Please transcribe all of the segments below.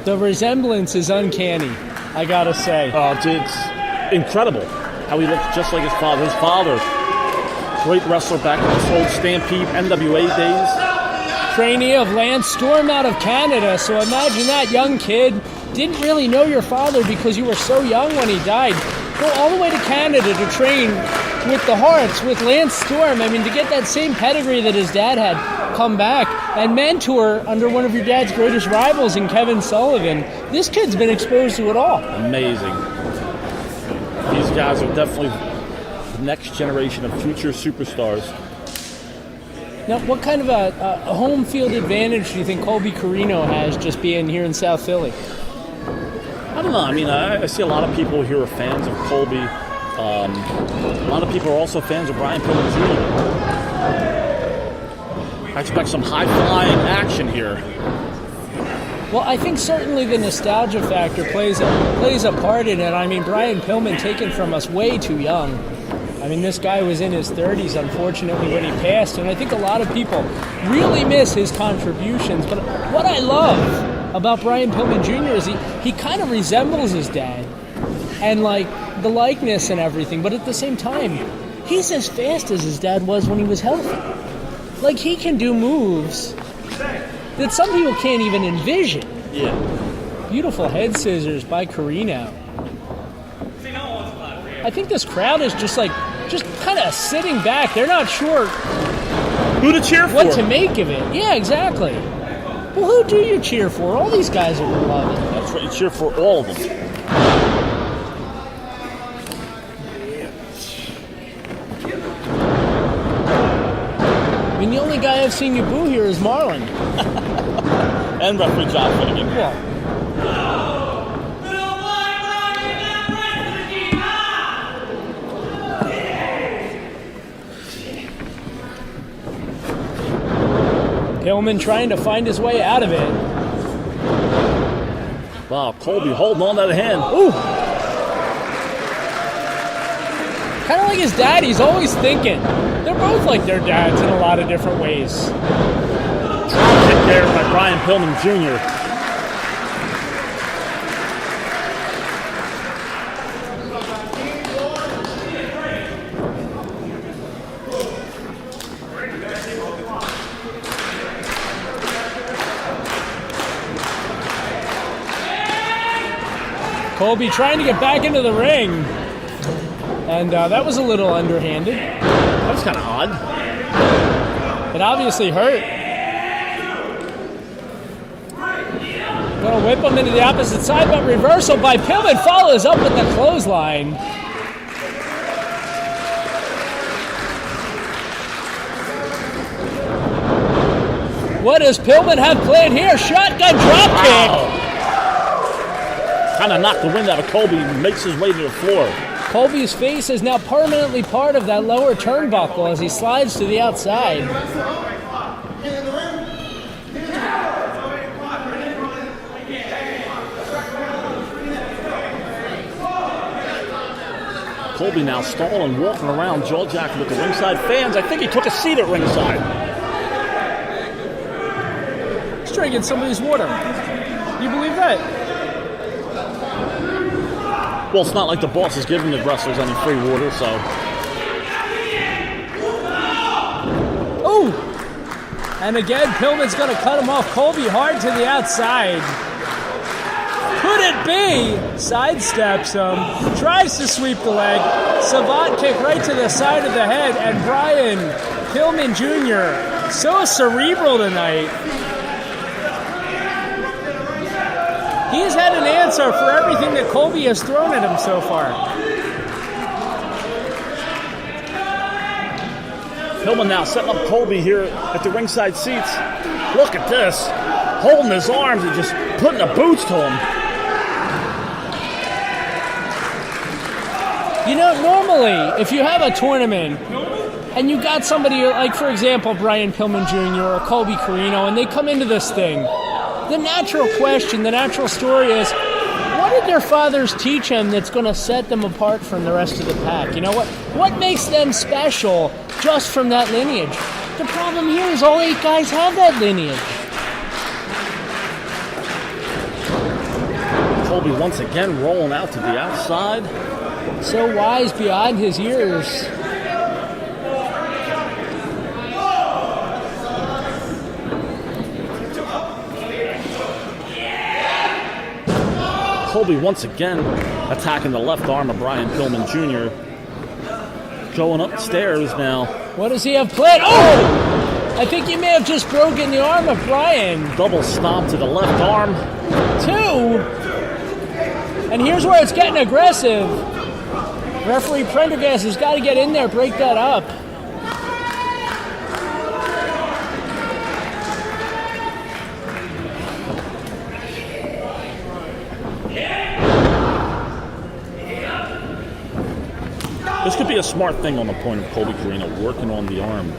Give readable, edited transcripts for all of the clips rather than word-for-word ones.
The resemblance is uncanny, I gotta say. It's incredible how he looks just like his father. His father, great wrestler back in his old Stampede NWA days. Trainee of Lance Storm out of Canada, so imagine that young kid. Didn't really know your father because you were so young when he died. Go all the way to Canada to train with the Hearts, with Lance Storm. I mean, to get that same pedigree that his dad had, come back and mentor under one of your dad's greatest rivals in Kevin Sullivan. This kid's been exposed to it all. Amazing. These guys are definitely the next generation of future superstars. Now, what kind of a home field advantage do you think Colby Corino has just being here in South Philly? I don't know. I mean, I see a lot of people here are fans of Colby. A lot of people are also fans of Brian Pillman Jr. I expect some high-flying action here. Well, I think certainly the nostalgia factor plays a part in it. I mean, Brian Pillman taken from us way too young. I mean, this guy was in his 30s, unfortunately, when he passed, and I think a lot of people really miss his contributions. But what I love about Brian Pillman Jr. is he kind of resembles his dad, and like the likeness and everything, but at the same time, he's as fast as his dad was when he was healthy. Like, he can do moves that some people can't even envision. Yeah. Beautiful head scissors by Corino. I think this crowd is just kind of sitting back. They're not sure who to cheer for. What to make of it. Yeah, exactly. Well, who do you cheer for? All these guys are beloved. That's right. You cheer for all of them. I mean, the only guy I've seen you boo here is Marlon. And referee John Finnegan. Yeah. Pillman trying to find his way out of it. Wow, Colby holding on to the hand. Ooh. Kind of like his dad, he's always thinking. They're both like their dads in a lot of different ways. Drop kick there by Brian Pillman Jr. Colby trying to get back into the ring. And that was a little underhanded. That was kind of odd. It obviously hurt. Gonna whip him into the opposite side, but reversal by Pillman follows up with the clothesline. What does Pillman have planned here? Shotgun drop kick. Kind of knocked the wind out of Colby and makes his way to the floor. Colby's face is now permanently part of that lower turnbuckle as he slides to the outside. Colby now stalling, walking around, jaw-jacking with the ringside fans. I think he took a seat at ringside. He's drinking somebody's water. You believe that? Well, it's not like the boss is giving the wrestlers any free water, so. Oh! And again, Pillman's going to cut him off. Colby hard to the outside. Could it be? Sidesteps him. Tries to sweep the leg. Savant kick right to the side of the head. And Brian Pillman Jr. so cerebral tonight. He's had an answer for everything that Colby has thrown at him so far. Pillman now setting up Colby here at the ringside seats. Look at this. Holding his arms and just putting the boots to him. You know, normally, if you have a tournament and you got somebody like, for example, Brian Pillman Jr. or Colby Corino, and they come into this thing, the natural question, the natural story is, what did their fathers teach them that's going to set them apart from the rest of the pack? You know, what makes them special just from that lineage? The problem here is all 8 guys have that lineage. Colby once again rolling out to the outside. So wise beyond his years. Colby once again attacking the left arm of Brian Pillman Jr. Going up the stairs now. What does he have planned? Oh! I think he may have just broken the arm of Brian. Double stomp to the left arm. 2. And here's where it's getting aggressive. Referee Prendergast has got to get in there, break that up. This could be a smart thing on the point of Colby Corino, working on the arm,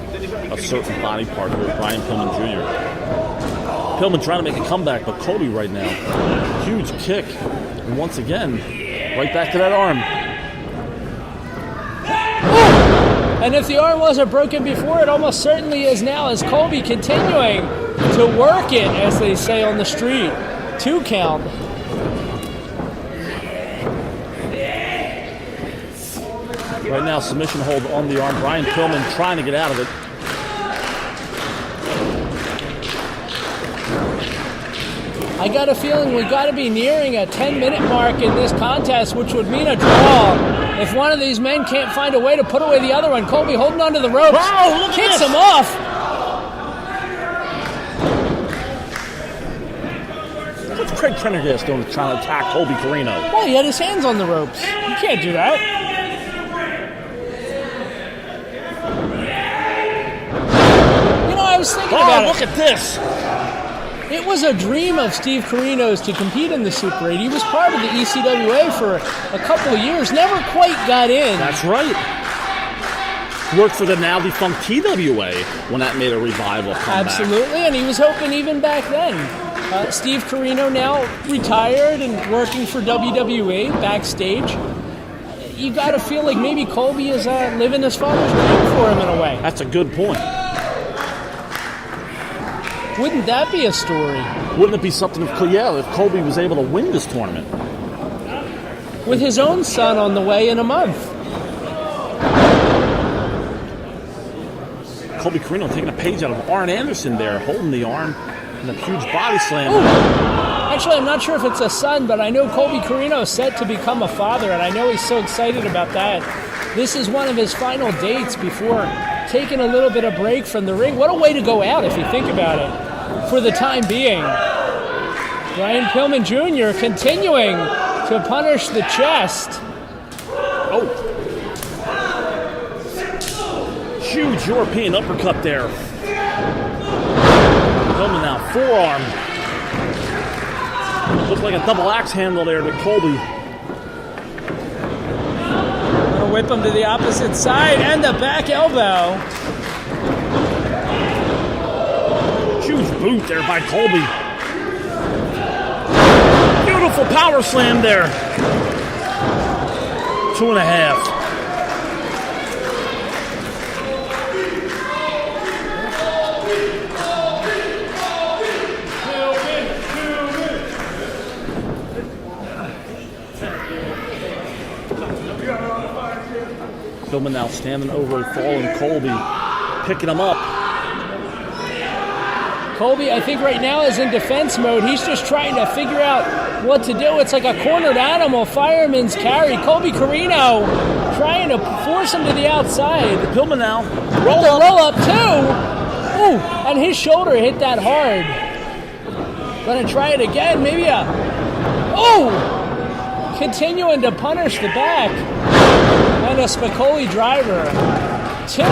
a certain body part here, Brian Pillman Jr. Pillman trying to make a comeback, but Colby right now, huge kick. And once again, right back to that arm. And if the arm wasn't broken before, it almost certainly is now, as Colby continuing to work it, as they say on the street. 2 count. Right now, submission hold on the arm. Brian Pillman trying to get out of it. I got a feeling we got to be nearing a 10-minute mark in this contest, which would mean a draw. If one of these men can't find a way to put away the other one, Colby holding onto the ropes, kicks him off. What's Craig Prendergast doing trying to attack Colby Corino? Well, he had his hands on the ropes. You can't do that. You know, I was thinking about it. Look at this. It was a dream of Steve Corino's to compete in the Super 8. He was part of the ECWA for a couple of years, never quite got in. That's right. Worked for the now defunct TWA when that made a revival comeback. Absolutely, and he was hoping even back then. Steve Corino now retired and working for WWE backstage. You got to feel like maybe Colby is living his father's dream for him in a way. That's a good point. Wouldn't that be a story? Wouldn't it be something if Colby was able to win this tournament? With his own son on the way in a month. Colby Corino taking a page out of Arn Anderson there, holding the arm and a huge body slam. Ooh. Actually, I'm not sure if it's a son, but I know Colby Corino is set to become a father, and I know he's so excited about that. This is one of his final dates before taking a little bit of break from the ring. What a way to go out if you think about it. For the time being, Brian Pillman Jr. continuing to punish the chest. Oh. Huge European uppercut there. Pillman now, forearm. Looks like a double axe handle there to Colby. Gonna whip him to the opposite side and the back elbow. Huge boot there by Colby. Beautiful power slam there. 2.5. Pillman now standing over a fallen Colby, picking him up. Colby, I think right now is in defense mode. He's just trying to figure out what to do. It's like a cornered animal, fireman's carry. Colby Corino trying to force him to the outside. Pillman now, roll up too. Ooh, and his shoulder hit that hard. Gonna try it again, maybe continuing to punish the back. And a Spicoli driver. 2.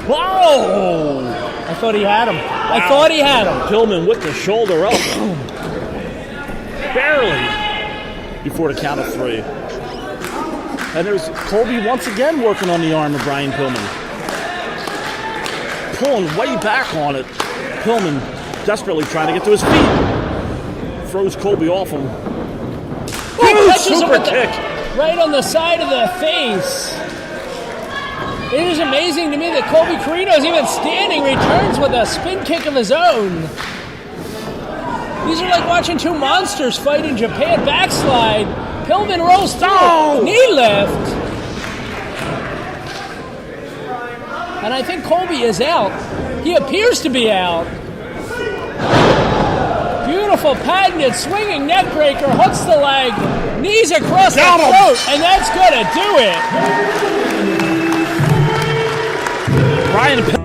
Whoa! I thought he had him. Wow. I thought he had him. Pillman with the shoulder up. Barely. Before the count of 3. And there's Colby once again working on the arm of Brian Pillman. Pulling way back on it. Pillman desperately trying to get to his feet. Throws Colby off him. Huge super kick. Right on the side of the face. It is amazing to me that Colby Corino is even standing, returns with a spin kick of his own. These are like watching two monsters fight in Japan. Backslide. Pillman rolls through. No! Knee lift. And I think Colby is out. He appears to be out. Beautiful patented swinging neck breaker. Hooks the leg. Knees across the throat. And that's going to do it. Brian